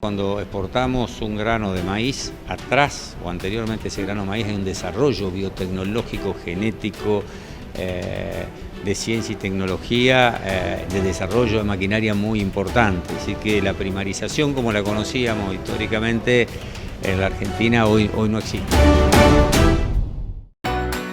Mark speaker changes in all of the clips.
Speaker 1: Cuando exportamos un grano de maíz, atrás o anteriormente ese grano de maíz hay un desarrollo biotecnológico, genético, de ciencia y tecnología, de desarrollo de maquinaria muy importante. Así que la primarización como la conocíamos históricamente en la Argentina hoy no existe.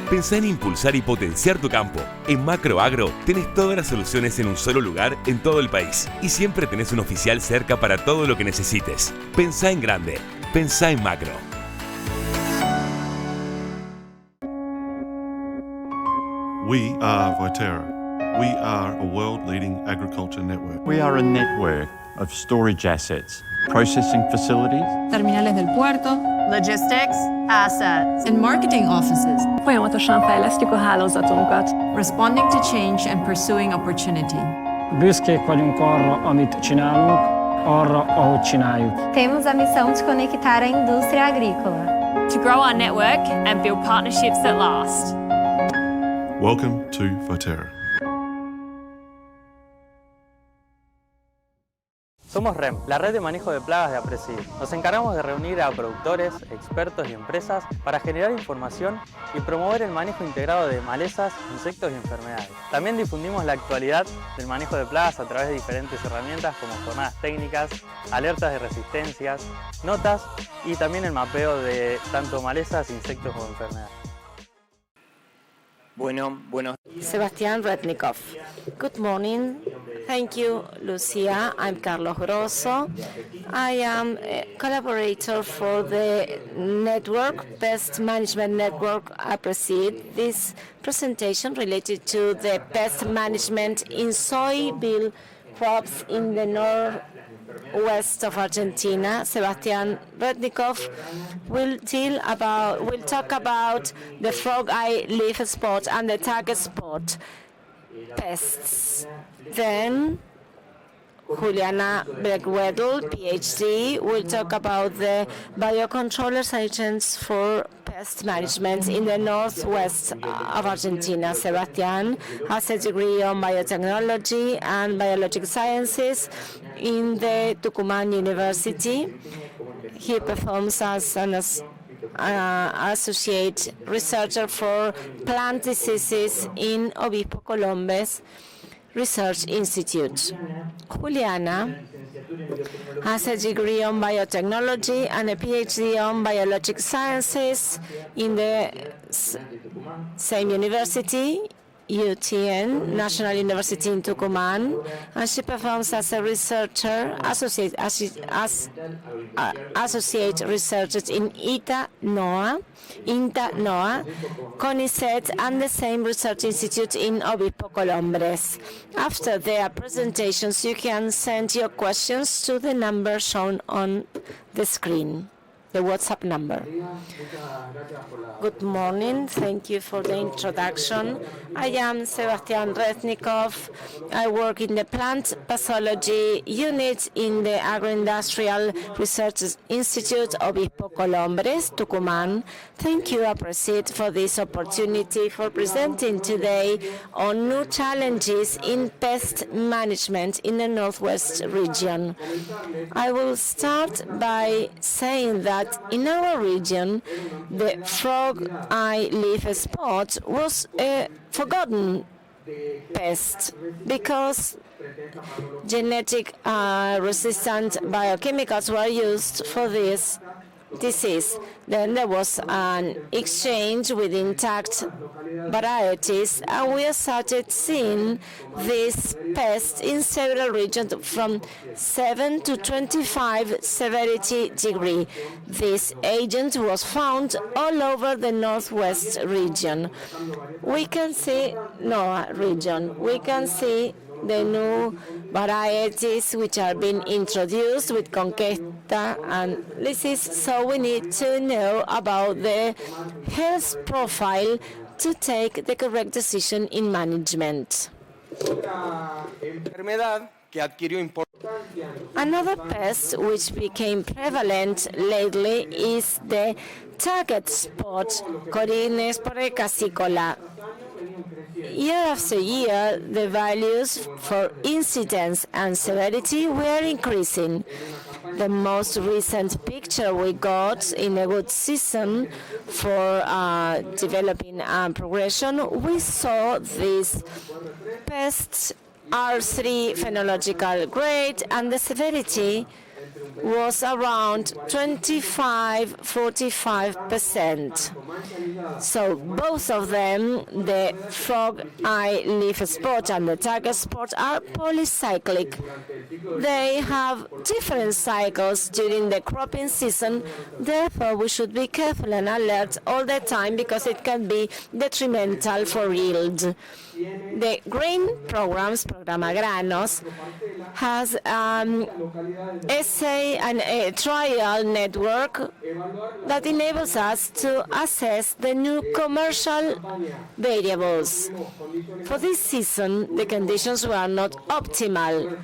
Speaker 2: Pensá en impulsar y potenciar tu campo. En Macroagro tenés todas las soluciones en un solo lugar en todo el país. Y siempre tenés un oficial cerca para todo lo que necesites. Pensá en grande. Pensá en Macro.
Speaker 3: We are Viterra. We are a world-leading agriculture network.
Speaker 4: We are a network of storage assets, processing facilities,
Speaker 5: terminales del puerto,
Speaker 6: logistics, assets,
Speaker 5: and marketing offices.
Speaker 7: Folyamatosan fejlesztjük a hálózatunkat.
Speaker 5: Responding to change and pursuing opportunity.
Speaker 8: Büszkék vagyunk arra, amit csinálunk, arra, ahogy csináljuk.
Speaker 9: Temos a missão de conectar a indústria agrícola.
Speaker 6: To grow our network and build partnerships that last.
Speaker 3: Welcome to Viterra.
Speaker 10: Somos REM, la red de manejo de plagas de APRESID. Nos encargamos de reunir a productores, expertos y empresas para generar información y promover el manejo integrado de malezas, insectos y enfermedades. También difundimos la actualidad del manejo de plagas a través de diferentes herramientas como jornadas técnicas, alertas de resistencias, notas y también el mapeo de tanto malezas, insectos como enfermedades.
Speaker 11: Bueno.
Speaker 12: Sebastián Rednikov. Good morning. Thank you, Lucia. I'm Carlos Grosso. I am a collaborator for the network, Pest Management Network APRESID. This presentation related to the pest management in soybean crops in the northwest of Argentina. Sebastián Rednikov will talk about the frog eye leaf spot and the target spot pests. Then Juliana Bergwedel, PhD, will talk about the biocontrollers agents for pest management in the northwest of Argentina. Sebastián has a degree on biotechnology and biological sciences in the Tucumán University. He performs as an associate researcher for plant diseases in Obispo Colombes Research Institute. Juliana has a degree on biotechnology and a PhD on biologic sciences in the same university, UTN, National University in Tucumán, and she performs as a researcher, associate researcher in INTA-NOA, CONICET, and the same research institute in Obispo Colombres. After their presentations, you can send your questions to the number shown on the screen, the WhatsApp number. Good morning. Thank you for the introduction. I am Sebastián Rednikov. I work in the plant pathology unit in the Agroindustrial Research Institute Obispo Colombres, Tucumán. Thank you, APRESID, for this opportunity for presenting today on new challenges in pest management in the Northwest region. I will start by saying that in our region, the frog eye leaf spot was a forgotten pest because genetic resistant biochemicals were used for this disease. Then there was an exchange with intact varieties, and we started seeing this pest in several regions from 7 to 25 severity degree. This agent was found all over the northwest region. We can see NOAA region. We can see the new varieties which are being introduced with Conquista and Lysis, so we need to know about the health profile to take the correct decision in management. Another pest which became prevalent lately is the target spot, Corines porrecacicola. Year after year, the values for incidence and severity were increasing. the most recent picture we got in a good season for developing progression, we saw these pests R3 phenological grade, and the severity was around 25-45%. So both of them, the frog eye leaf spot and the target spot, are polycyclic. They have different cycles during the cropping season. Therefore, we should be careful and alert all the time because it can be detrimental for yield. The grain programs, Programa Granos, has essay and a trial network that enables us to assess the new commercial variables. For this season, the conditions were not optimal,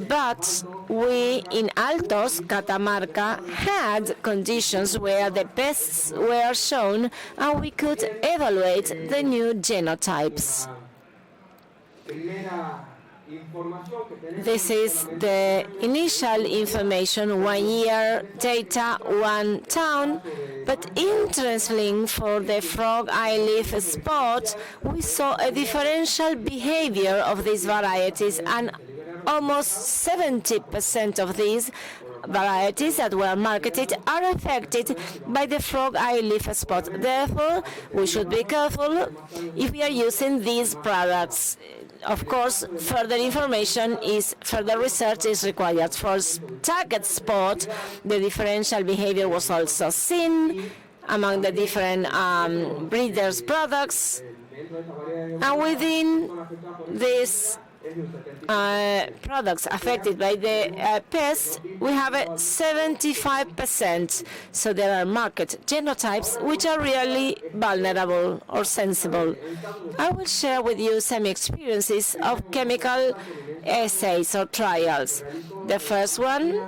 Speaker 12: but we in Altos, Catamarca, had conditions where the pests were shown and we could evaluate the new genotypes. This is the initial information, 1 year data, 1 town, but interestingly for the frog eye leaf spot, we saw a differential behavior of these varieties, and almost 70% of these varieties that were marketed are affected by the frog eye leaf spot. Therefore, we should be careful if we are using these products. Of course, further research is required. For target spot, the differential behavior was also seen among the different breeders' products. And within these products affected by the pest, we have a 75%. So there are market genotypes which are really vulnerable or sensible. I will share with you some experiences of chemical assays or trials. The first one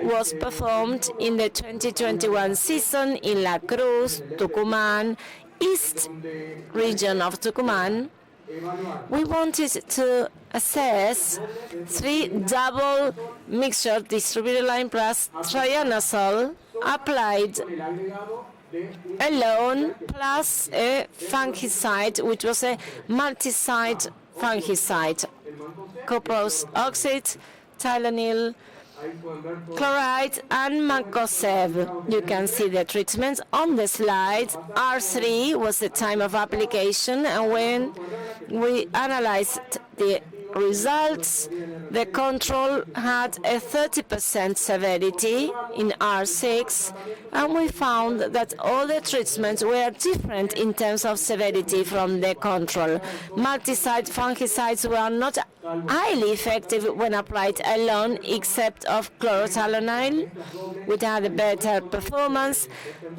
Speaker 12: was performed in the 2021 season in La Cruz, Tucumán, east region of Tucumán. We wanted to assess 3 double mixture distributed line plus trianosol applied alone plus a fungicide, which was a multi-site fungicide, cuprous oxide, Tylenol, chloride, and mancozeb. You can see the treatments on the slide. R3 was the time of application, and when we analyzed the results, the control had a 30% severity in R6, and we found that all the treatments were different in terms of severity from the control. Multi-site fungicides were not highly effective when applied alone, except of chlorothalonil, which had a better performance.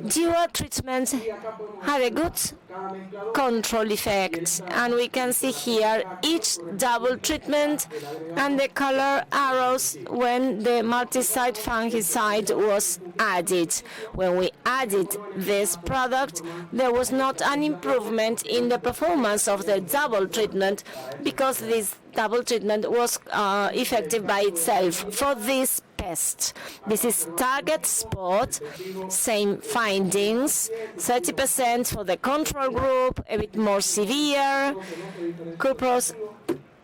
Speaker 12: Dual treatment had a good control effect, and we can see here each double treatment and the color arrows when the multi-site fungicide was added. When we added this product, there was not an improvement in the performance of the double treatment because this double treatment was effective by itself for this pest. This is target spot, same findings, 30% for the control group, a bit more severe. Cuprous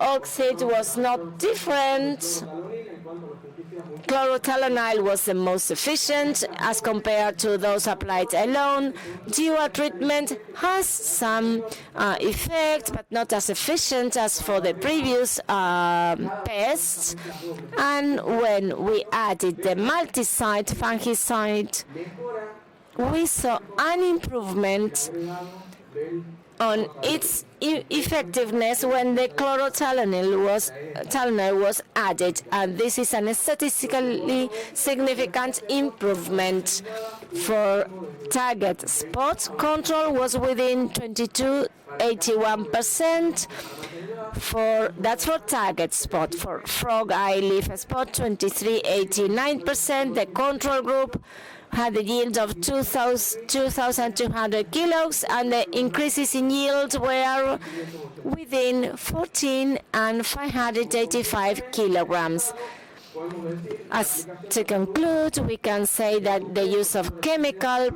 Speaker 12: oxide was not different. Chlorothalonil was the most efficient as compared to those applied alone. Dual treatment has some effect, but not as efficient as for the previous pests. And when we added the multi-site fungicide, we saw an improvement on its effectiveness when the chlorothalonil was added, and this is a statistically significant improvement. For target spot, control was within 22-81%. That's for target spot. For frog eye leaf spot, 23-89%. The control group had a yield of 2,200 kilos, and the increases in yield were within 14 and 585 kilograms. As to conclude, we can say that the use of chemical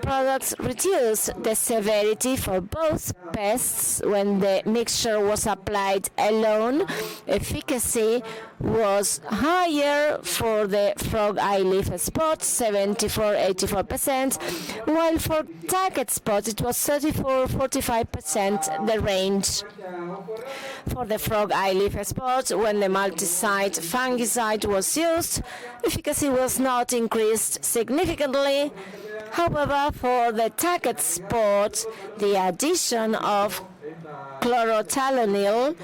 Speaker 12: products reduced the severity for both pests when the mixture was applied alone. Efficacy was higher for the frog eye leaf spot, 74-84%, while for target spot it was 34-45% the range. For the frog eye leaf spot, when the multi-site fungicide was used, efficacy was not increased significantly. However, for the target spot, the addition of chlorothalonil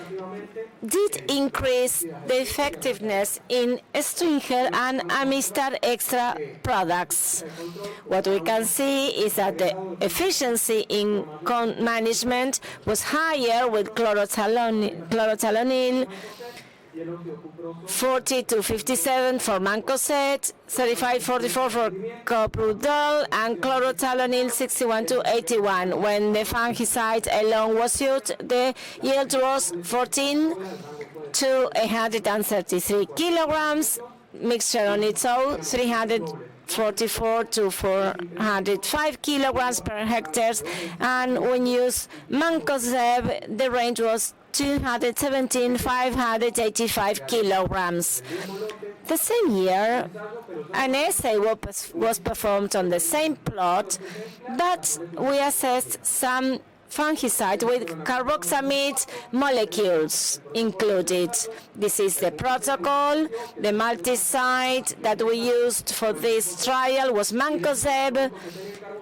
Speaker 12: did increase the effectiveness in Stringer and Amistar Extra products. What we can see is that the efficiency in management was higher with chlorothalonil, 40-57 for mancozeb, 35-44 for coprudol, and chlorothalonil 61-81. When the fungicide alone was used, the yield was 14 to 133 kilograms. Mixture on its own, 344 to 405 kilograms per hectare, and when used mancozeb, the range was 217-585 kilograms. The same year, an assay was performed on the same plot, but we assessed some fungicide with carboxamide molecules included. This is the protocol. The multi-site that we used for this trial was mancozeb,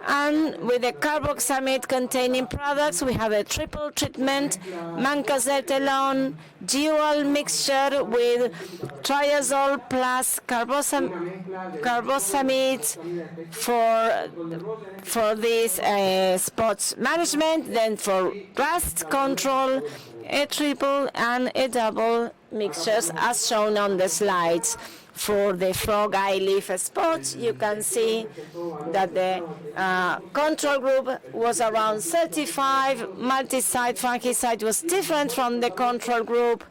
Speaker 12: and with the carboxamide containing products we have a triple treatment, mancozeb alone, dual mixture with triazole plus carboxamide for this spots management. Then for rust control, a triple and a double mixtures as shown on the slides. For the frog eye leaf spot, you can see that the control group was around 35. Multi-site fungicide was different from the control group,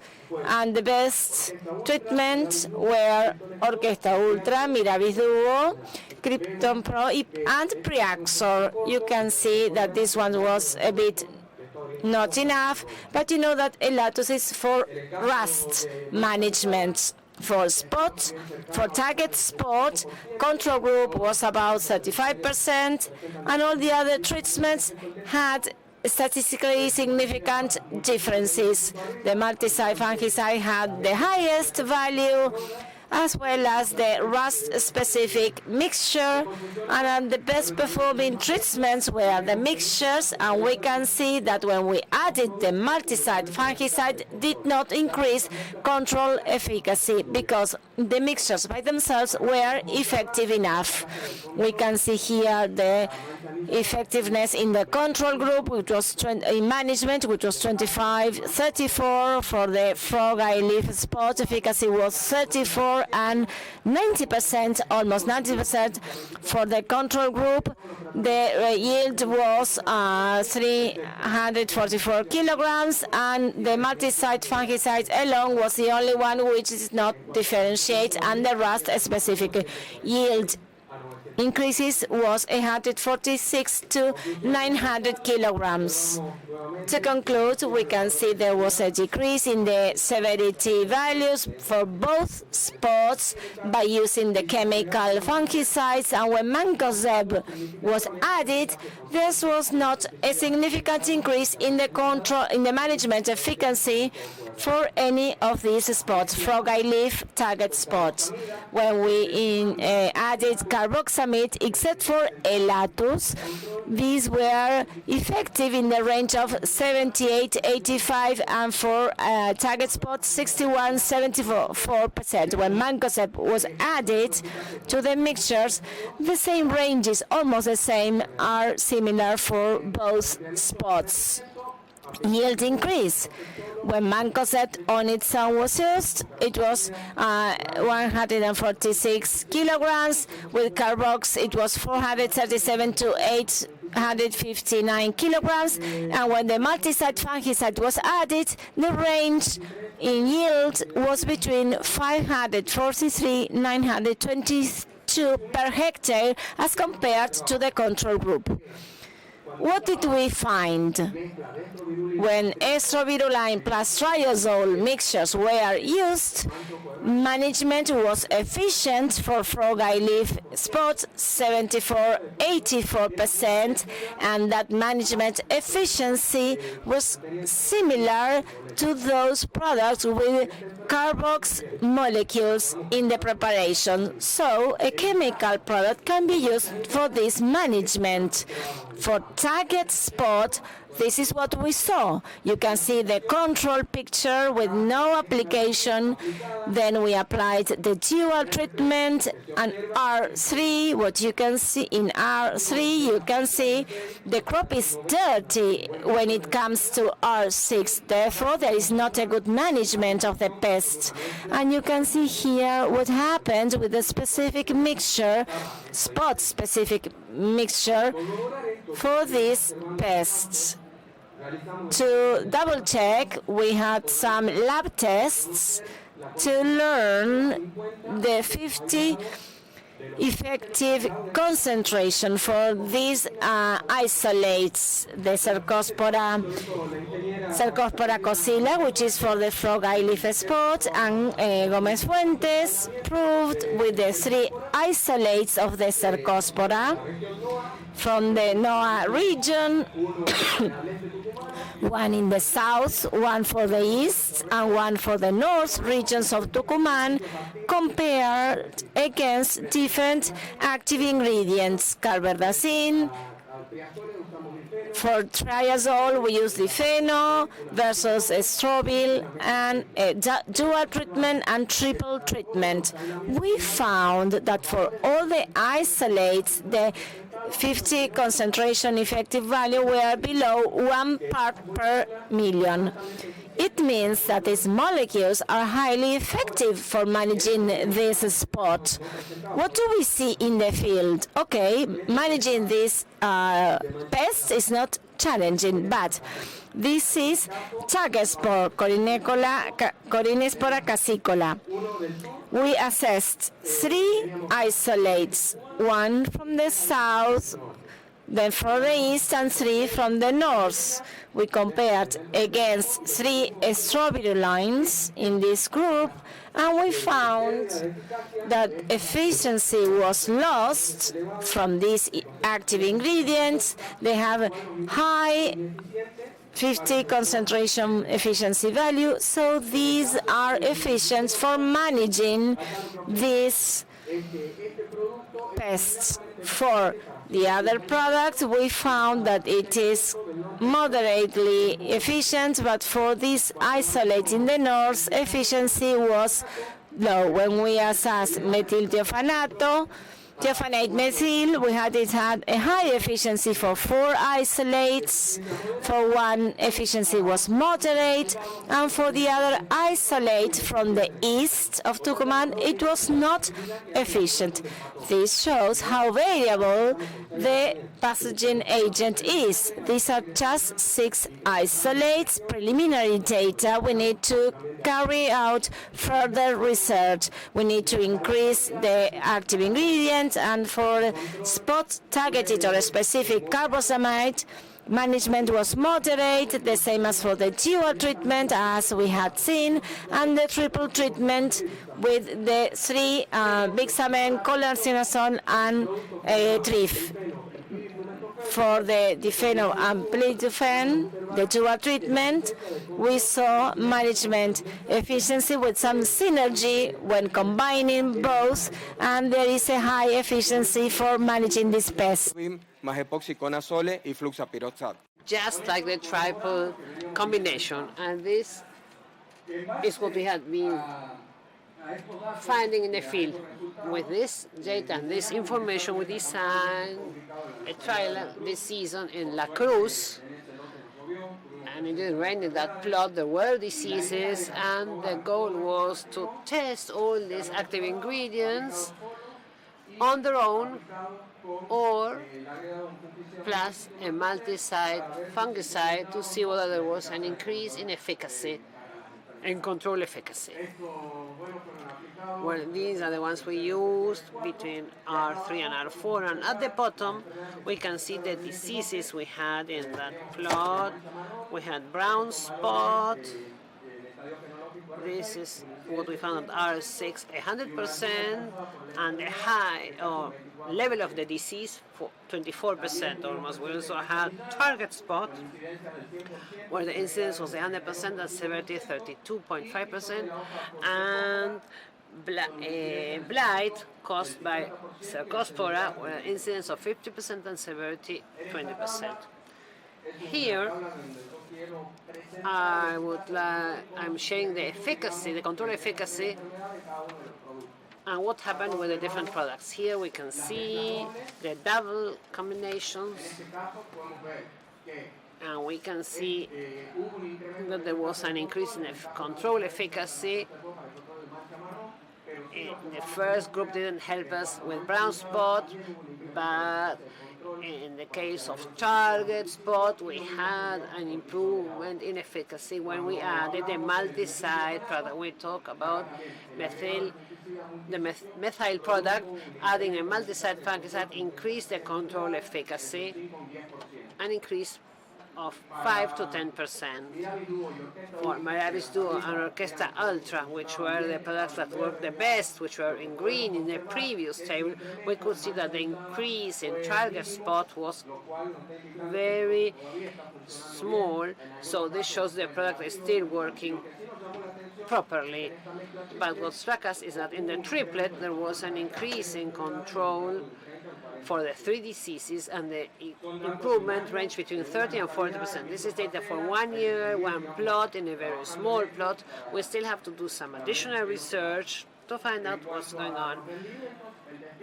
Speaker 12: and the best treatment were Orquesta Ultra, Miravis Duo, Krypton Pro, and Priaxor. You can see that this one was a bit not enough, but you know that Elatus is for rust management. For spot, for target spot, control group was about 35%, and all the other treatments had statistically significant differences. The multi-site fungicide had the highest value, as well as the rust-specific mixture, and the best performing treatments were the mixtures, and we can see that when we added the multi-site fungicide did not increase control efficacy because the mixtures by themselves were effective enough. We can see here the effectiveness in the control group, which was in management, which was 25-34 for the frog eye leaf spot. Efficacy was 34 and 90%, almost 90% for the control group. The yield was 344 kilograms, and the multi-site fungicide alone was the only one which is not differentiate, and the rust specific yield increases was 146 to 900 kilograms. To conclude, we can see there was a decrease in the severity values for both spots by using the chemical fungicides, and when mancozeb was added, there was not a significant increase in the control in the management efficacy for any of these spots, frog eye leaf, target spots. When we added carboxamide, except for Elatus, these were effective in the range of 78-85, and for target spots 61-74%. When mancozeb was added to the mixtures, the same ranges, almost the same, are similar for both spots. Yield increase. When mancozeb on its own was used, it was 146 kilograms. With carbox, it was 437 to 859 kilograms. And when the multi-site fungicide was added, the range in yield was between 543 922 per hectare as compared to the control group. What did we find? When estrovirulin plus triazole mixtures were used, management was efficient for frog eye leaf spots 74-84%, and that management efficiency was similar to those products with carbox molecules in the preparation. So a chemical product can be used for this management. For target spot, this is what we saw. You can see the control picture with no application. Then we applied the dual treatment and R3. What you can see in R3, you can see the crop is dirty when it comes to R6. Therefore, there is not a good management of the pests. And you can see here what happened with the specific mixture, spot-specific mixture for these pests. To double check, we had some lab tests to learn the 50 effective concentration for these isolates, the Cercospora cocila, which is for the frog eye leaf spot, and Gomez Fuentes proved with the 3 isolates of the Cercospora from the NOAA region, one in the south, one for the east, and one for the north regions of Tucumán, compared against different active ingredients, carbendazim. For triazole, we use difeno versus estrobil, and dual treatment and triple treatment. We found that for all the isolates, the 50 concentration effective value were below 1 part per million. It means that these molecules are highly effective for managing this spot. What do we see in the field? Okay, managing this pest is not challenging, but this is target spore, Corynespora cassicola. We assessed 3 isolates, 1 from the south, then from the east, and 3 from the north. We compared against 3 estrovirulines in this group, and we found that efficiency was lost from these active ingredients. They have high 50 concentration efficiency value, so these are efficient for managing these pests. For the other products, we found that it is moderately efficient, but for this isolate in the north, efficiency was low. When we assessed thiophonate methyl, we had a high efficiency for 4 isolates. For 1, efficiency was moderate, and for the other isolate from the east of Tucumán, it was not efficient. This shows how variable the pathogen agent is. These are just 6 isolates, preliminary data. We need to carry out further research. We need to increase the active ingredient, and for spot targeted or specific carbosamide, management was moderate, the same as for the dual treatment as we had seen, and the triple treatment with the 3 bixamen, colarcinazole, and TRIF. For the difeno and plitophen, the dual treatment, we saw management efficiency with some synergy when combining both, and there is a high efficiency for managing this pest.
Speaker 11: Just like the triple combination, and this is what we had been finding in the field. With this data and this information, we designed a trial this season in La Cruz, and it didn't rain in that plot. There were diseases, and the goal was to test all these active ingredients on their own or plus a multi-site fungicide to see whether there was an increase in efficacy. and control efficacy. Well, these are the ones we used between R3 and R4, and at the bottom we can see the diseases we had in that plot. We had brown spot. This is what we found at R6, 100%, and the high or level of the disease for 24% almost. We also had target spot, where the incidence was 100% and severity 32.5%, and blight caused by Cercospora, where incidence of 50% and severity 20%. Here, I'm showing the efficacy, the control efficacy, and what happened with the different products. Here we can see the double combinations, and we can see that there was an increase in control efficacy. The first group didn't help us with brown spot, but in the case of target spot, we had an improvement in efficacy when we added the multi-site product. We talk about methyl product. Adding a multi-site fungicide increased the control efficacy, an increase of 5 to 10%. For Maravis Duo and Orchestra Ultra, which were the products that worked the best, which were in green in the previous table, we could see that the increase in target spot was very small, so this shows the product is still working properly. But what struck us is that in the triplet there was an increase in control for the 3 diseases, and the improvement ranged between 30 and 40%. This is data for 1 year, one plot, in a very small plot. We still have to do some additional research to find out what's going on.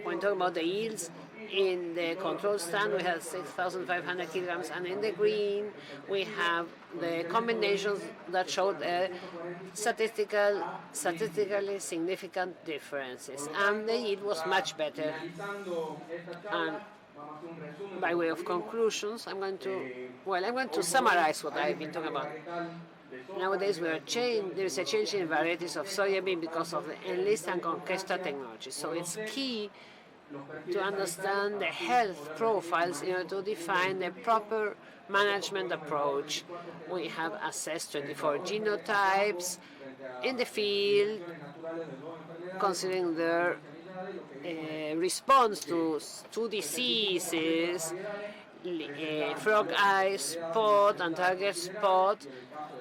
Speaker 11: When talking about the yields, in the control stand we have 6,500 kilograms, and in the green we have the combinations that showed statistically significant differences, and the yield was much better. And by way of conclusions, I'm going to summarize what I've been talking about. Nowadays, there is a change in varieties of soybean because of the Enlist and Conquista technology. So it's key to understand the health profiles in order to define the proper management approach. We have assessed 24 genotypes in the field, considering their response to 2 diseases, frog eye spot and target spot,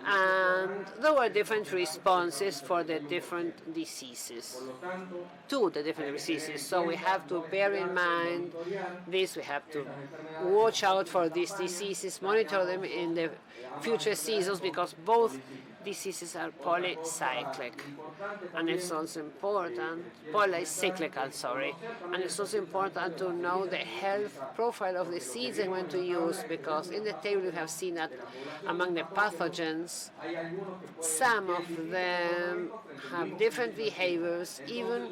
Speaker 11: and there were different responses for the different diseases, to the different diseases. So we have to bear in mind this. We have to watch out for these diseases, monitor them in the future seasons, because both diseases are polycyclic, and it's also important, polycyclical, sorry, and it's also important to know the health profile of the seeds and when to use, because in the table you have seen that among the pathogens, some of them have different behaviors, even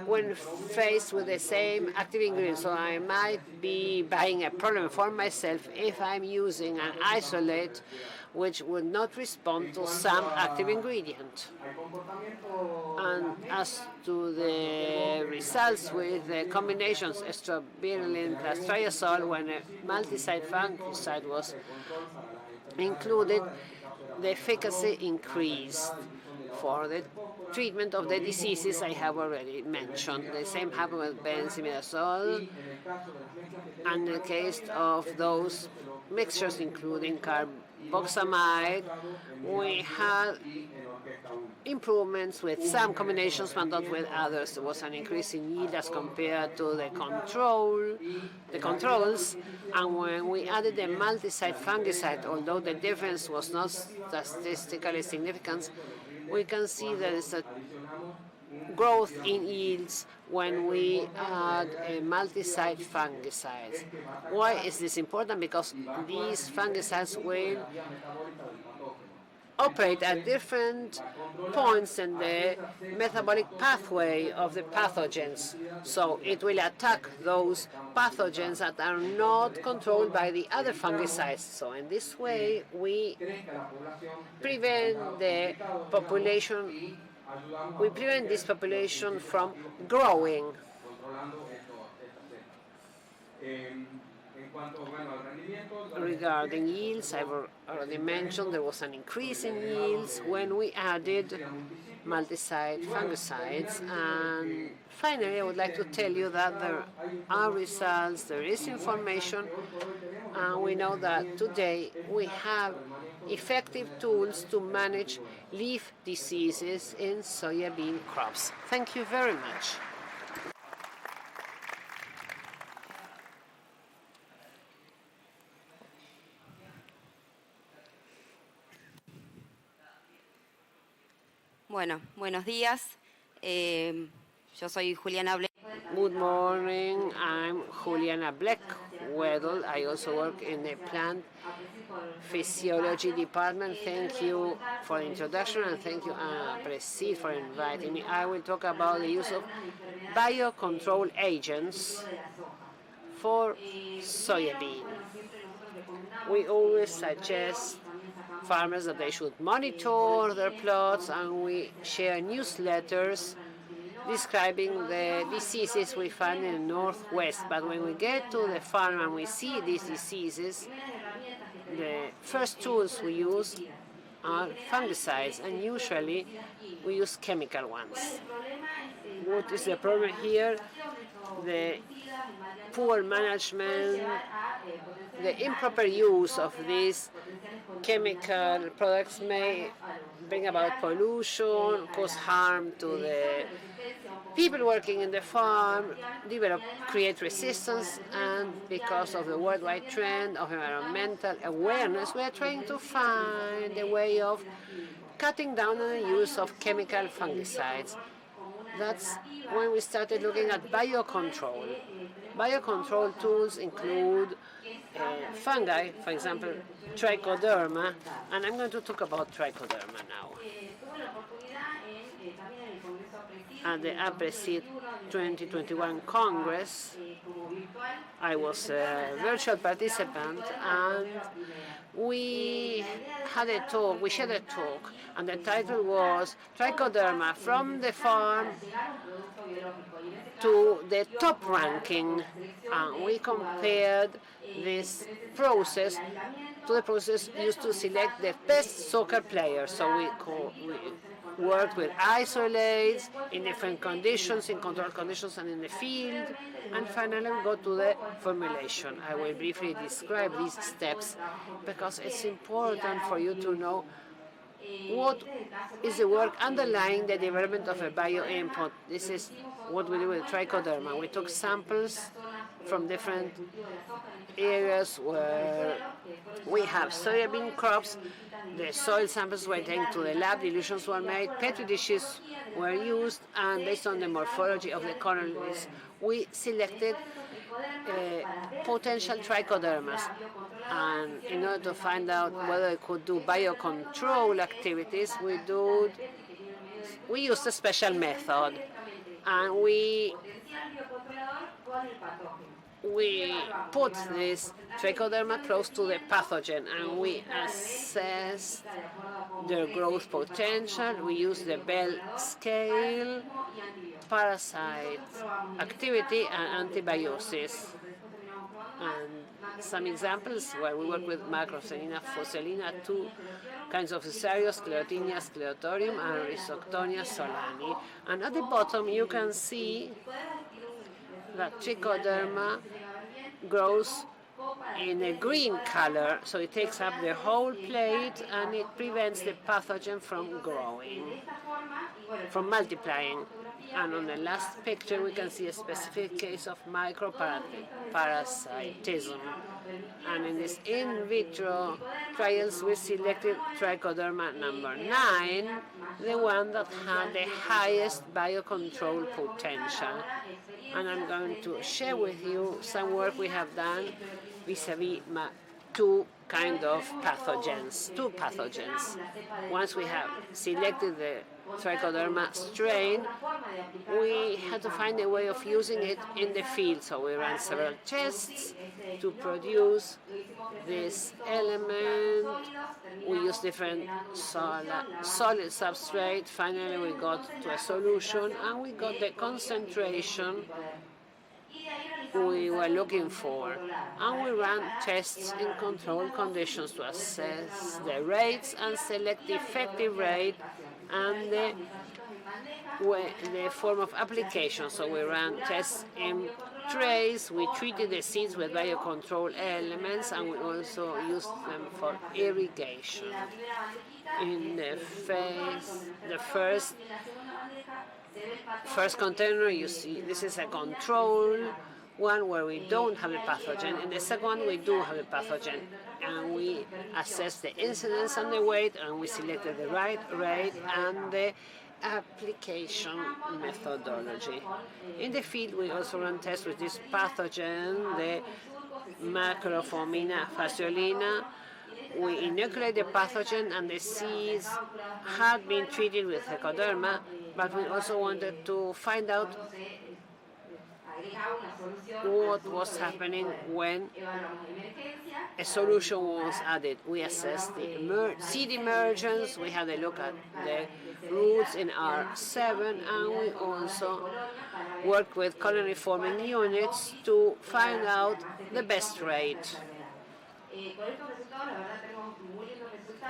Speaker 11: when faced with the same active ingredient. So I might be buying a problem for myself if I'm using an isolate which would not respond to some active ingredient. And as to the results with the combinations estrobilin plus triazole, when a multi-site fungicide was included, the efficacy increased for the treatment of the diseases I have already mentioned. The same happened with benzimidazole, and in the case of those mixtures including carboxamide, we had improvements with some combinations but not with others. There was an increase in yield as compared to the controls, and when we added the multi-site fungicide, although the difference was not statistically significant, we can see there is a growth in yields when we add a multi-site fungicides. Why is this important? Because these fungicides will operate at different points in the metabolic pathway of the pathogens. So it will attack those pathogens that are not controlled by the other fungicides. So in this way, we prevent the population, we prevent this population from growing. Regarding yields, I've already mentioned there was an increase in yields when we added multi-site fungicides. And finally, I would like to tell you that there are results, there is information, and we know that today we have effective tools to manage leaf diseases in soybean crops. Thank you very much.
Speaker 13: Bueno, buenos días. Yo soy Juliana Bleck.
Speaker 11: Good morning, I'm Juliana Bleck-Wedel. I also work in the plant physiology department. Thank you for the introduction and thank you, Presid, for inviting me. I will talk about the use of biocontrol agents for soybean. We always suggest farmers that they should monitor their plots, and we share newsletters describing the diseases we find in the Northwest. But when we get to the farm and we see these diseases, the first tools we use are fungicides, and usually we use chemical ones. What is the problem here? The poor management, the improper use of these chemical products may bring about pollution, cause harm to the people working in the farm, create resistance, and because of the worldwide trend of environmental awareness, we are trying to find a way of cutting down on the use of chemical fungicides. That's when we started looking at biocontrol. Biocontrol tools include fungi, for example, trichoderma, and I'm going to talk about trichoderma now. At the APRESID 2021 Congress, I was a virtual participant, and we shared a talk, and the title was Trichoderma from the Farm to the Top Ranking. And we compared this process to the process used to select the best soccer players. So we worked with isolates in different conditions, in controlled conditions and in the field, and finally we go to the formulation. I will briefly describe these steps because it's important for you to know what is the work underlying the development of a bio-input. This is what we do with trichoderma. We took samples from different areas where we have soybean crops. The soil samples were taken to the lab, dilutions were made, petri dishes were used, and based on the morphology of the colonies, we selected potential trichodermas. And in order to find out whether it could do biocontrol activities, we used a special method, and we put this trichoderma close to the pathogen, and we assessed their growth potential. We used the Bell scale, parasite activity, and antibiosis. And some examples where we work with Macroselina fuscelina, two kinds of Fusarios, Sclerotinia sclerotorium, and Rhizoctonia solani. And at the bottom you can see that trichoderma grows in a green color, so it takes up the whole plate and it prevents the pathogen from growing, from multiplying. And on the last picture we can see a specific case of microparasitism. And in these in vitro trials we selected trichoderma number 9, the one that had the highest biocontrol potential. And I'm going to share with you some work we have done vis-a-vis two kind of pathogens, two pathogens. Once we have selected the Trichoderma strain, we had to find a way of using it in the field. So we ran several tests to produce this element. We used different solid substrate. Finally, we got to a solution, and we got the concentration we were looking for. And we ran tests in controlled conditions to assess the rates and select the effective rate and the form of application. So we ran tests in trays, we treated the seeds with biocontrol elements, and we also used them for irrigation. In the first container, you see this is a control one where we don't have a pathogen. In the second one, we do have a pathogen. And we assessed the incidence and the weight, and we selected the right rate and the application methodology. In the field, we also ran tests with this pathogen, the Macrophomina fasciolina. We inoculate the pathogen, and the seeds had been treated with Trichoderma, but we also wanted to find out what was happening when a solution was added. We assessed the seed emergence, we had a look at the roots in R7, and we also worked with colony forming units to find out the best rate.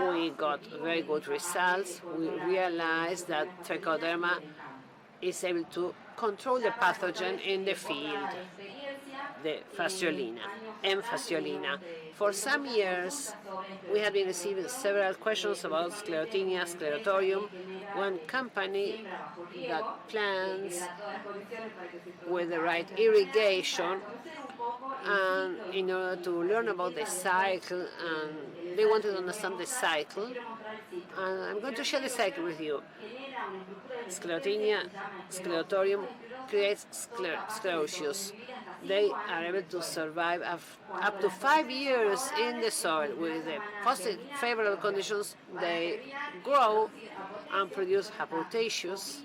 Speaker 11: We got very good results. We realized that Trichoderma is able to control the pathogen in the field, the fasciolina, M. fasciolina. For some years, we have been receiving several questions about Sclerotinia sclerotorium, one company that plants with the right irrigation, and in order to learn about the cycle, and they wanted to understand the cycle, and I'm going to share the cycle with you. Sclerotinia sclerotorium creates sclerosis. They are able to survive up to 5 years in the soil. With the positive, favorable conditions, they grow and produce hypothecius.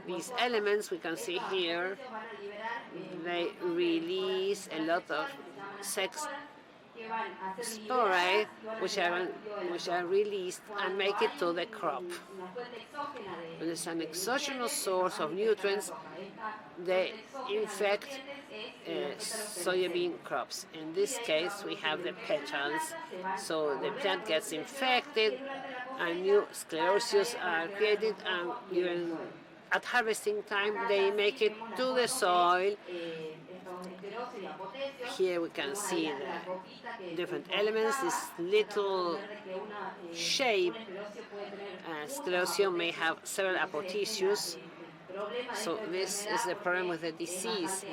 Speaker 11: These elements we can see here, they release a lot of sex spores, which are released and make it to the crop. When there's an exogenous source of nutrients, they infect soybean crops. In this case, we have the petals, so the plant gets infected, and new sclerosis are created, and even at harvesting time, they make it to the soil. Here we can see the different elements, this little shape. Sclerosium may have several apothecius. So this is the problem with the disease,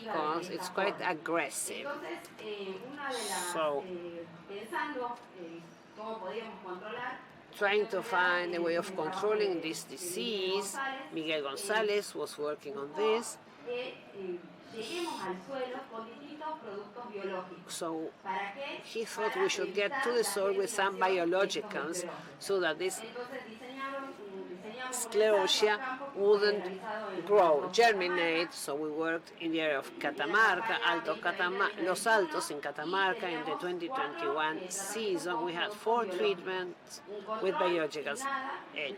Speaker 11: because it's quite aggressive. So trying to find a way of controlling this disease, Miguel González was working on this. So he thought we should get to the soil with some biologicals so that this sclerosia wouldn't grow, germinate. So we worked in the area of Catamarca, Los Altos in Catamarca. In the 2021 season, we had 4 treatments with biologicals. A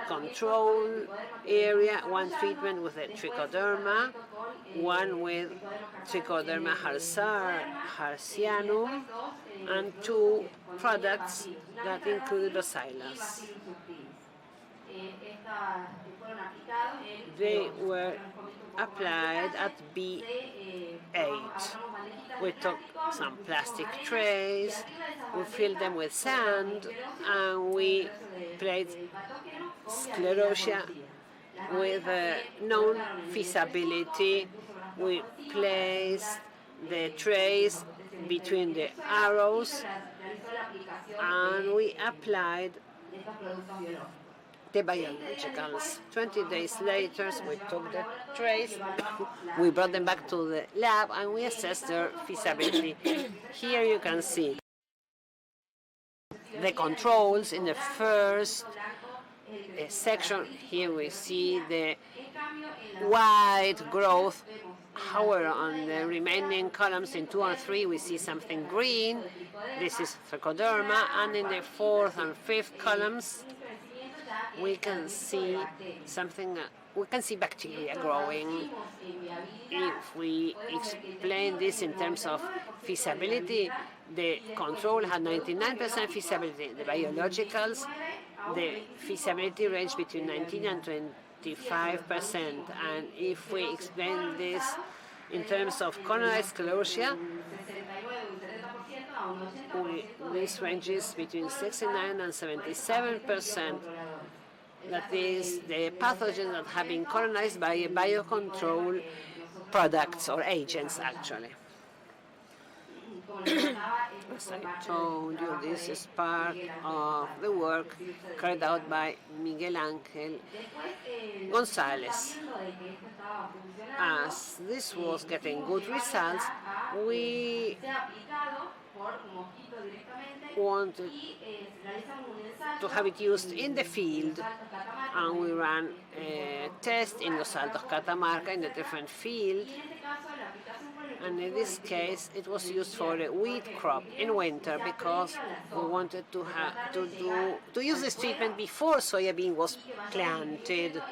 Speaker 11: control area, 1 treatment with a Trichoderma, 1 with Trichoderma harsianum, and 2 products that included bacillus. They were applied at B8. We took some plastic trays, we filled them with sand, and we placed sclerosia with known feasibility. We placed the trays between the arrows, and we applied the biologicals. 20 days later, we took the trays, we brought them back to the lab, and we assessed their feasibility. Here you can see the controls in the first section. Here we see the wide growth. However, on the remaining columns in 2 and 3, we see something green. This is trichoderma, and in the 4th and 5th columns, we can see something. We can see bacteria growing. If we explain this in terms of feasibility, the control had 99% feasibility. The biologicals, the feasibility range between 19 and 25%. And if we explain this in terms of colonized Sclerotia, this ranges between 69 and 77%. That is the pathogens that have been colonized by biocontrol products or agents, actually. As I told you, this is part of the work carried out by Miguel Ángel González. As this was getting good results, we wanted to have it used in the field, and we ran a test in Los Altos, Catamarca, in a different field. And in this case, it was used for a wheat crop in winter because we wanted to use this treatment before soybean was planted.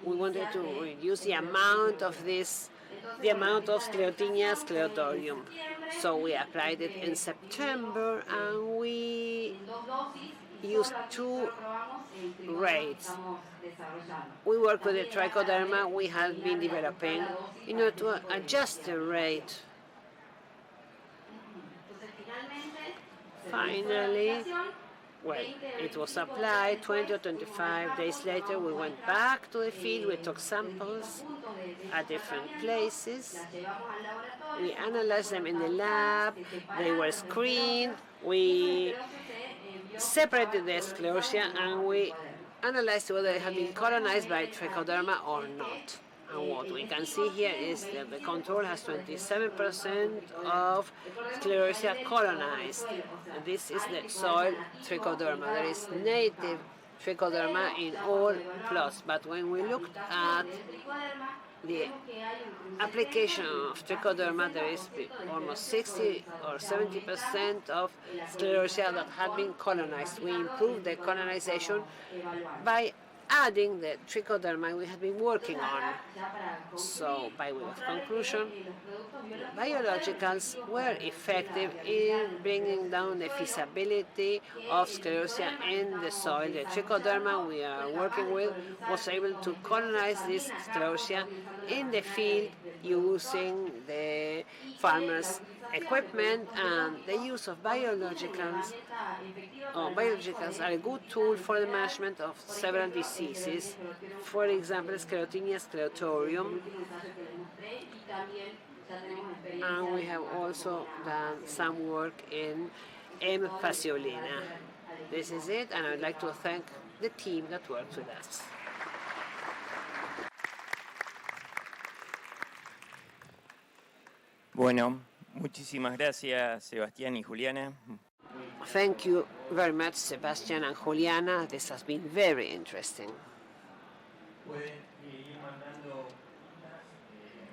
Speaker 11: We wanted to reduce the amount of Sclerotinia sclerotorium. So we applied it in September, and we used 2 rates. We worked with the trichoderma we had been developing in order to adjust the rate. Finally, well, it was applied. 20 or 25 days later, we went back to the field. We took samples at different places. We analyzed them in the lab. They were screened. We separated the sclerotia, and we analyzed whether they had been colonized by trichoderma or not. And what we can see here is that the control has 27% of sclerotia colonized. And this is the soil trichoderma. There is native trichoderma in all plots, but when we looked at the application of trichoderma, there is almost 60 or 70% of sclerotia that had been colonized. We improved the colonization by adding the trichoderma we had been working on. So, by way of conclusion, biologicals were effective in bringing down the feasibility of sclerotia in the soil. The trichoderma we are working with was able to colonize this sclerotia in the field using the farmers' equipment, and the use of biologicals. Biologicals are a good tool for the management of several diseases. For example, Sclerotinia sclerotorium. And we have also done some work in M. fasciolina. This is it, and I would like to thank the team that worked with us.
Speaker 14: Bueno, muchísimas gracias, Sebastián y Juliana.
Speaker 11: Thank you very much, Sebastian and Juliana. This has been very interesting.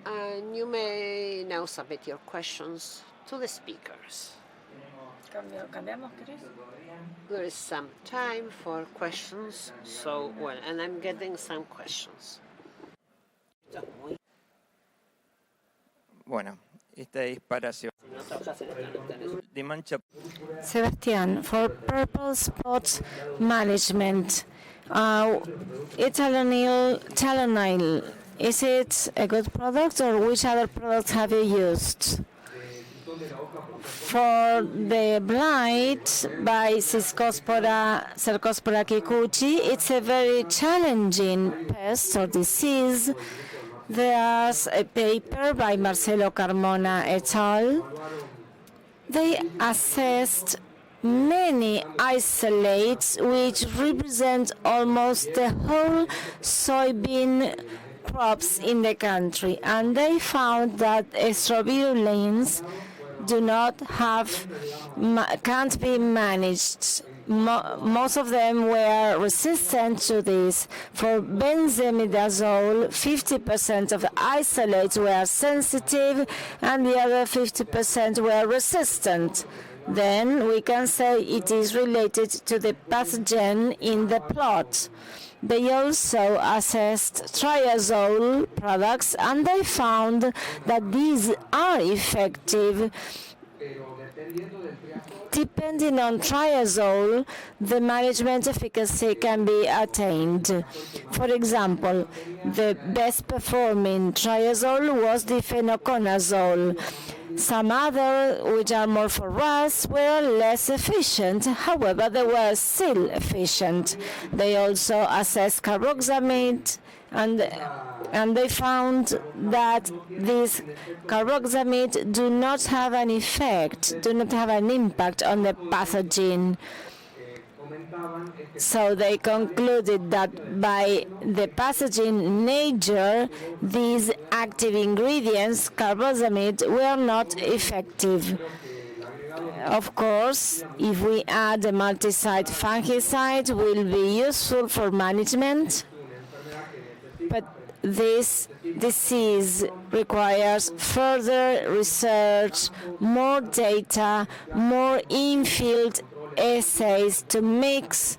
Speaker 11: And you may now submit your questions to the speakers. There is some time for questions, so, well, and I'm getting some questions.
Speaker 14: Bueno, esta es para de mancha.
Speaker 12: Sebastián, for purple spot management, Talonil, is it a good product, or which other products have you used? For the blight by Cercospora kikuchi, it's a very challenging pest or disease. There's a paper by Marcelo Carmona et al. They assessed many isolates which represent almost the whole soybean crops in the country, and they found that estrovirulins can't be managed. Most of them were resistant to this. For benzimidazole, 50% of the isolates were sensitive and the other 50% were resistant. Then we can say it is related to the pathogen in the plot. They also assessed triazole products and they found that these are effective. Depending on triazole, the management efficacy can be attained. For example, the best performing triazole was difenoconazole. Some other, which are more for RAS, were less efficient. However, they were still efficient. They also assessed carboxamide, and they found that these carboxamide do not have an effect, do not have an impact on the pathogen. So they concluded that by the pathogen nature, these active ingredients, carboxamide, were not effective. Of course, if we add a multi-site fungicide, will be useful for management, but this disease requires further research, more data, more in-field assays to mix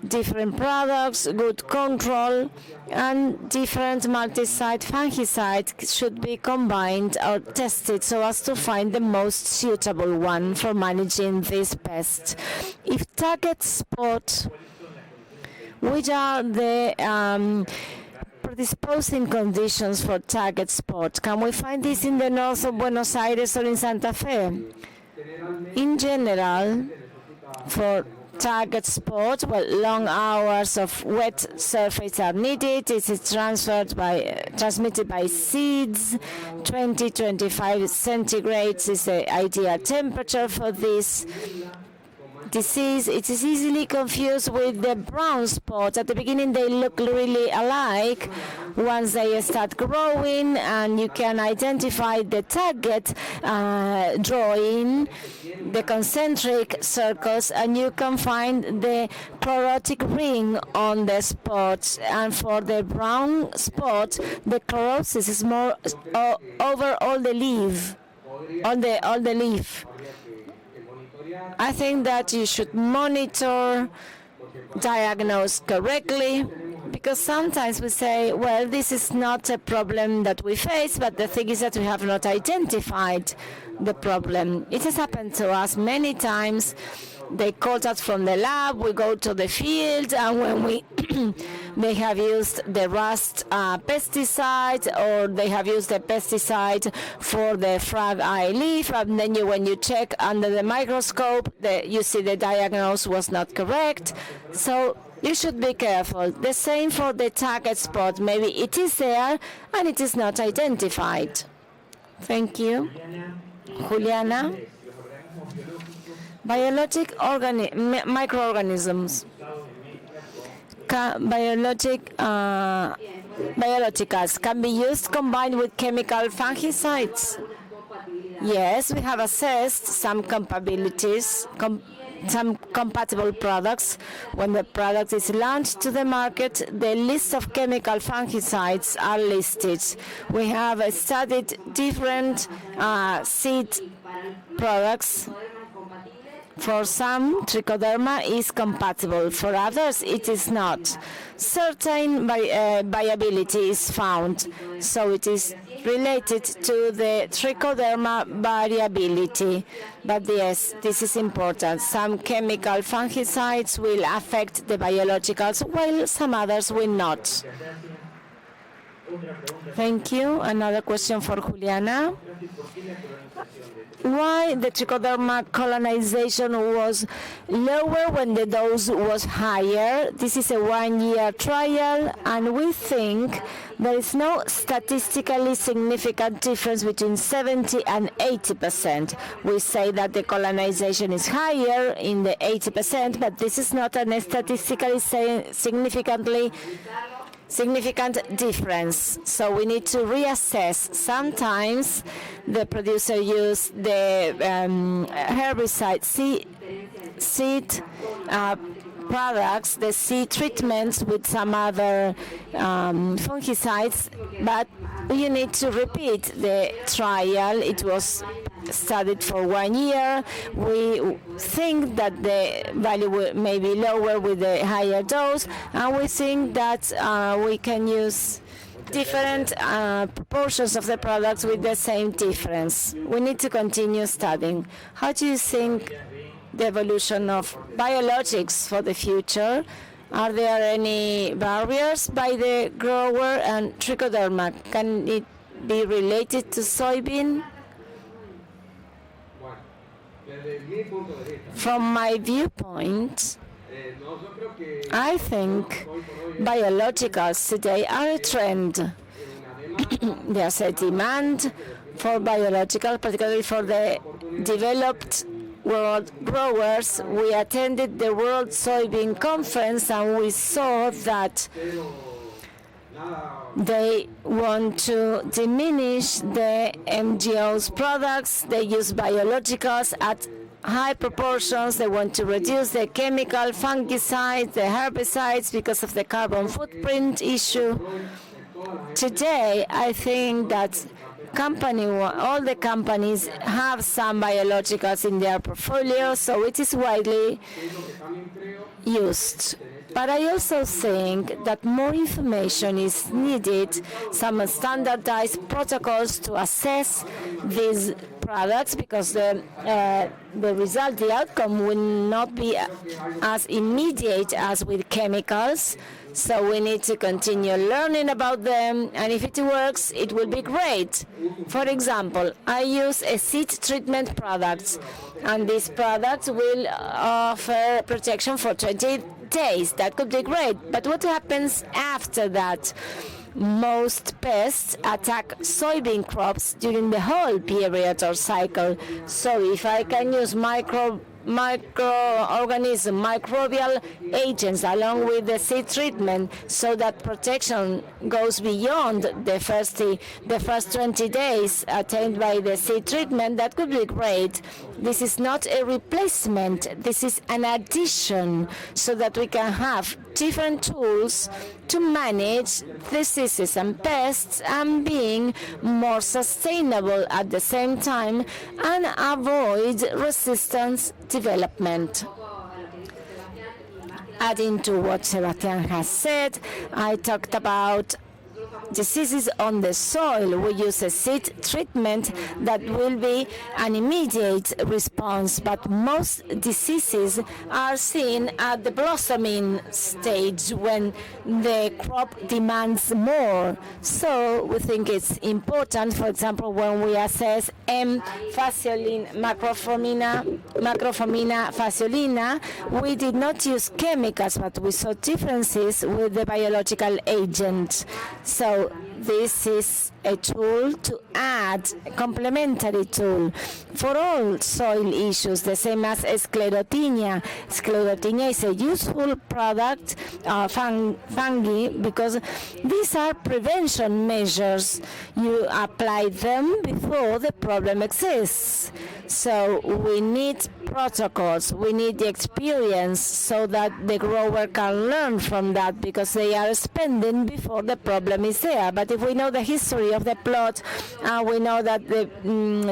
Speaker 12: different products, good control, and different multi-site fungicides should be combined or tested so as to find the most suitable one for managing this pest. If target spot, which are the predisposing conditions for target spot? Can we find this in the north of Buenos Aires or in Santa Fe? In general, for target spot, long hours of wet surface are needed. It is transmitted by seeds. 20-25 centigrades is the ideal temperature for this disease. It is easily confused with the brown spot. At the beginning they look really alike. Once they start growing and you can identify the target drawing, the concentric circles, and you can find the chlorotic ring on the spot. And for the brown spot, the chlorosis is more over all the leaf, on the leaf. I think that you should monitor, diagnose correctly, because sometimes we say, well, this is not a problem that we face, but the thing is that we have not identified the problem. It has happened to us many times. They called us from the lab, we go to the field, and when we they have used the rust pesticide, or they have used the pesticide for the frag eye leaf, and then when you check under the microscope, you see the diagnosis was not correct. So you should be careful. The same for the target spot. Maybe it is there and it is not identified. Thank you. Juliana. Microorganisms. Biologicals can be used combined with chemical fungicides. Yes, we have assessed some compatibilities, some compatible products. When the product is launched to the market, the list of chemical fungicides are listed. We have studied different seed products. For some, trichoderma is compatible. For others, it is not. Certain viability is found, so it is related to the trichoderma variability. But yes, this is important. Some chemical fungicides will affect the biologicals, while some others will not. Thank you. Another question for Juliana. Why the trichoderma colonization was lower when the dose was higher? This is a 1-year trial, and we think there is no statistically significant difference between 70 and 80%. We say that the colonization is higher in the 80%, but this is not a statistically significantly significant difference. So we need to reassess. Sometimes the producer use the herbicide seed products, the seed treatments with some other fungicides, but you need to repeat the trial. It was studied for 1 year. We think that the value may be lower with the higher dose, and we think that we can use different proportions of the products with the same difference. We need to continue studying. How do you think the evolution of biologics for the future? Are there any barriers by the grower? And trichoderma, can it be related to soybean? From my viewpoint, I think biologicals today are a trend. There's a demand for biological, particularly for the developed world growers. We attended the World Soybean Conference and we saw that they want to diminish the MGO's products. They use biologicals at high proportions. They want to reduce the chemical fungicides, the herbicides, because of the carbon footprint issue. Today, I think that all the companies have some biologicals in their portfolio, so it is widely used. But I also think that more information is needed, some standardized protocols to assess these products, because the result, the outcome will not be as immediate as with chemicals. So we need to continue learning about them, and if it works, it will be great. For example, I use a seed treatment product, and this product will offer protection for 20 days. That could be great, but what happens after that? Most pests attack soybean crops during the whole period or cycle. So if I can use microorganism, microbial agents along with the seed treatment, so that protection goes beyond the first 20 days attained by the seed treatment, that could be great. This is not a replacement, this is an addition, so that we can have different tools to manage diseases and pests and being more sustainable at the same time and avoid resistance development. Adding to what Sebastián has said, I talked about diseases on the soil. We use a seed treatment that will be an immediate response, but most diseases are seen at the blossoming stage when the crop demands more. So we think it's important, for example, when we assess M. macrophomina fasciolina, we did not use chemicals, but we saw differences with the biological agent. So this is a tool to add, a complementary tool for all soil issues, the same as sclerotinia. Sclerotinia is a useful product, fungi, because these are prevention measures. You apply them before the problem exists. So we need protocols, we need the experience, so that the grower can learn from that, because they are spending before the problem is there. But if we know the history of the plot, we know that the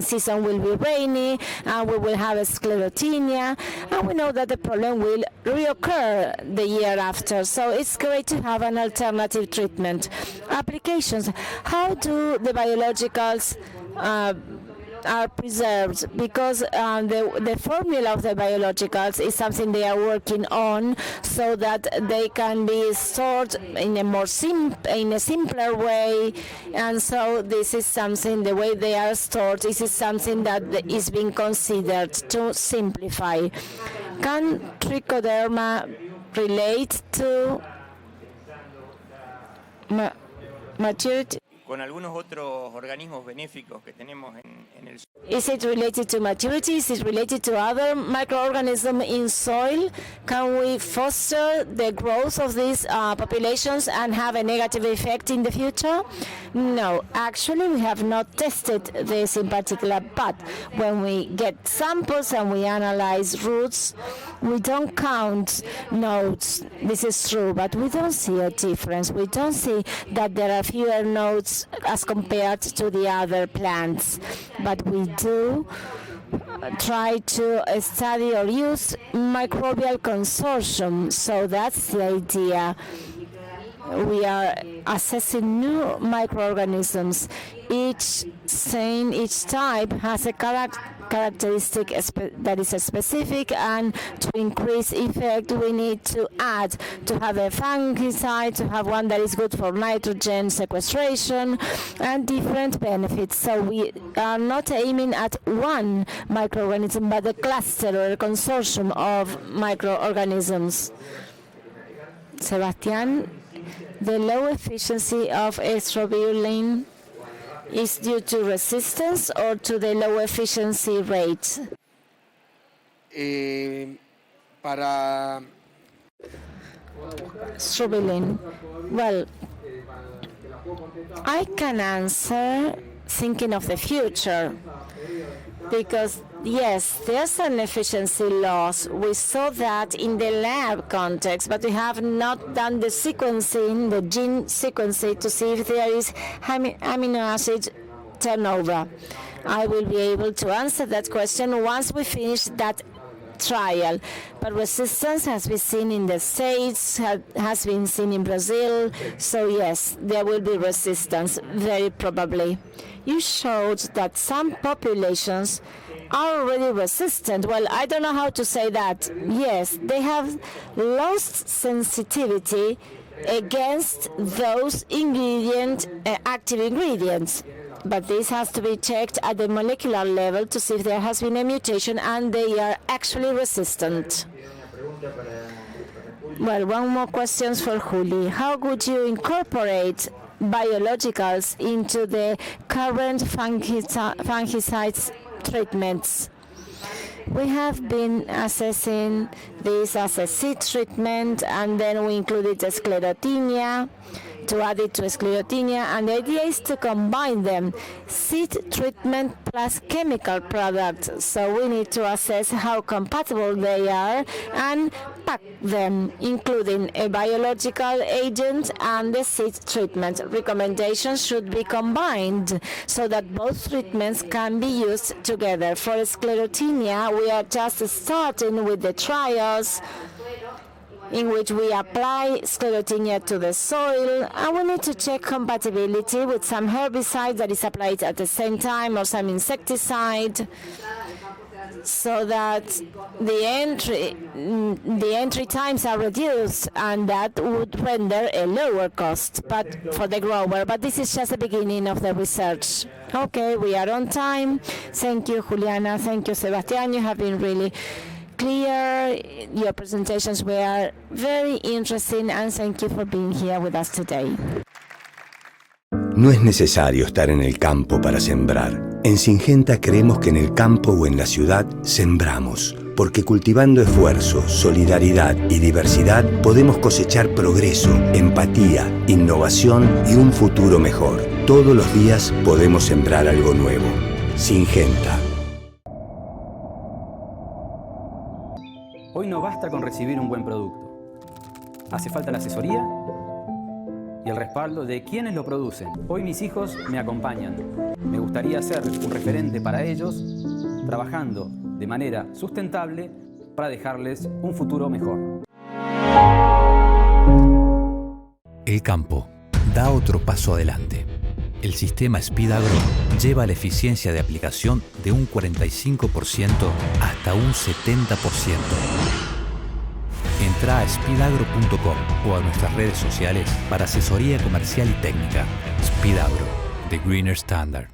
Speaker 12: season will be rainy, and we will have a sclerotinia, and we know that the problem will reoccur the year after. So it's great to have an alternative treatment. Applications. How do the biologicals are preserved? Because the formula of the biologicals is something they are working on, so that they can be stored in a simpler way. And so this is something, the way they are stored, this is something that is being considered to simplify. Can trichoderma relate to maturity?
Speaker 14: con algunos otros organismos benéficos que tenemos en el suelo.
Speaker 12: Is it related to maturity? Is it related to other microorganisms in soil? Can we foster the growth of these populations and have a negative effect in the future? No, actually we have not tested this in particular, but when we get samples and we analyze roots, we don't count nodes. This is true, but we don't see a difference. We don't see that there are fewer nodes as compared to the other plants, but we do try to study or use microbial consortium. So that's the idea. We are assessing new microorganisms. Each strain, each type has a characteristic that is specific, and to increase effect we need to add, to have a fungicide, to have one that is good for nitrogen sequestration and different benefits. So we are not aiming at one microorganism but a cluster or a consortium of microorganisms. Sebastián, the low efficiency of estrobilin is due to resistance or to the low efficiency rate?
Speaker 15: Para
Speaker 12: Estrobilin. Well, I can answer thinking of the future, because yes, there's an efficiency loss. We saw that in the lab context, but we have not done the sequencing, the gene sequencing, to see if there is amino acid turnover. I will be able to answer that question once we finish that trial. But resistance has been seen in the States, has been seen in Brazil, so yes, there will be resistance, very probably. You showed that some populations are already resistant. Well, I don't know how to say that. Yes, they have lost sensitivity against those active ingredients. But this has to be checked at the molecular level to see if there has been a mutation and they are actually resistant. Well, one more question for Juli. How would you incorporate biologicals into the current fungicides treatments? We have been assessing this as a seed treatment, and then we included the sclerotinia, to add it to sclerotinia, and the idea is to combine them, seed treatment plus chemical products. So we need to assess how compatible they are and pack them, including a biological agent and the seed treatment. Recommendations should be combined so that both treatments can be used together. For sclerotinia, we are just starting with the trials in which we apply sclerotinia to the soil, and we need to check compatibility with some herbicide that is applied at the same time or some insecticide, so that the entry times are reduced, and that would render a lower cost for the grower. But this is just the beginning of the research. Okay, we are on time. Thank you, Juliana. Thank you, Sebastián. You have been really clear. Your presentations were very interesting, and thank you for being here with us today.
Speaker 16: No es necesario estar en el campo para sembrar. En Syngenta creemos que en el campo o en la ciudad sembramos, porque cultivando esfuerzo, solidaridad y diversidad podemos cosechar progreso, empatía, innovación y un futuro mejor. Todos los días podemos sembrar algo nuevo. Syngenta.
Speaker 17: Hoy no basta con recibir un buen producto. Hace falta la asesoría y el respaldo de quienes lo producen. Hoy mis hijos me acompañan. Me gustaría ser un referente para ellos, trabajando de manera sustentable para dejarles un futuro mejor.
Speaker 18: El campo da otro paso adelante. El sistema SpeedAgro lleva la eficiencia de aplicación de un 45% hasta un 70%. Entra a speedagro.com o a nuestras redes sociales para asesoría comercial y técnica. SpeedAgro, The Greener Standard.